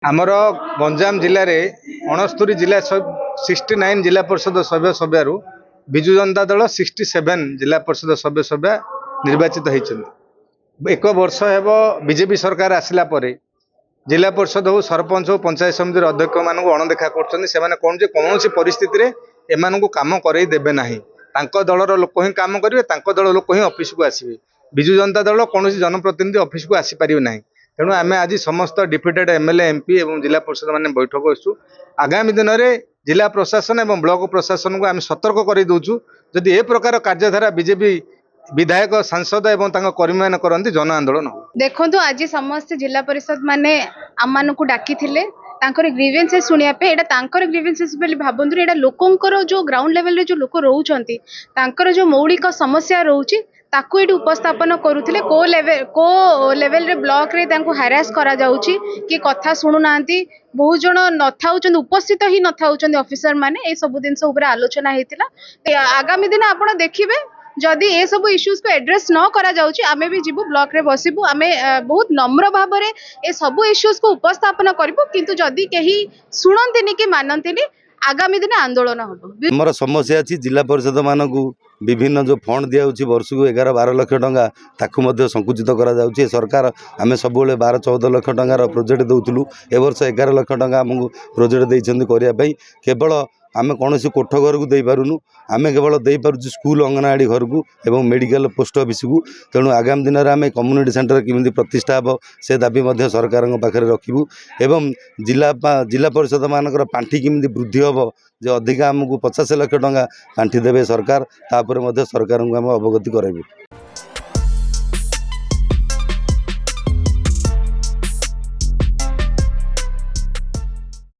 आमर गंजाम जिले में 69 जिला 69 जिला परिषद सभ्य सभ्यु विजु जनता दल 67 जिला परिषद सभ्य सभ्य निर्वाचित होती। एक वर्ष हेब बीजेपी सरकार आसला परे जिला परिषद हो सरपंच हो पंचायत समिति अध्यक्ष मान अणदेखा कर कौन परिस्थिति एम कम कर देवे ना दलर लोक ही कम करेंगे दल लोक ही ऑफिस को आसवे। विजु जनता दल कौन जनप्रतिनिधि ऑफिस को आसीपर ना। तेणु आम आज समस्त डिप्यूटेड एमएलए एमपी और जिला परिषद मान बैठक आसु आगामी दिन में जिला प्रशासन और ब्लॉक प्रशासन को आम सतर्क कर दूचु जदि ए प्रकार कार्यधारा बीजेपी विधायक सांसद एवं कर्मी मान करती जन आंदोलन हो। देखो आज समस्त जिला परिषद माने आम को डाकी ग्रीवेन्सेस शुणापे यहाँ ग्रीवेन्सेस भावतु यहाँ लोकंर जो ग्राउंड लेवल जो लोक रोचे जो मौलिक समस्या रोचे ताकू ये उपस्थापन करुले को लेवल रे ब्लॉक रे हारास करा जाउची कि कथा शुणुना बहुत जन न उपस्थित ही न ऑफिसर माने ये सब जिनस आलोचना होता। आगामी दिन आप देखिए जदि ये सब इश्यूज को एड्रेस न करा जाउची आमे भी जीवु ब्लॉक रे बसिबु आमे बहुत नम्र भाव में ये सब इश्यूज को उपस्थापन करिबु किंतु जदि केही सुनंतिनी कि मानंतिनी आगामी दिन आंदोलन हम। हमर समस्या अछि जिला परिषद मानकु विभिन्न जो फंड दिया वर्ष को 11-12 लाख टंका ताकू मध्य संकुचित करा जाउची। सरकार आमे सब 12-14 लाख टंकार प्रोजेक्ट दउथुलु ए वर्ष 11 लाख टंका हमकु प्रोजेक्ट दैछन्ती करिया पई केवल आमे कौन कोठ घर को दे पारुनु आमे केवल दे पारुछु स्कूल अंगनवाड़ी घर को एवं मेडिकल पोस्ट ऑफिस को। तेणु आगामी दिन में आम कम्युनिटी सेंटर किमिति प्रतिष्ठा हे से दाबी सरकार पाखे रखिबु एवं जिला परिषद मानकर पांठी किमिति वृद्धि हे जो अधिका आमको 50 लाख टंका पांठी देवे सरकार तापर सरकार को आम अवगति कराइबु।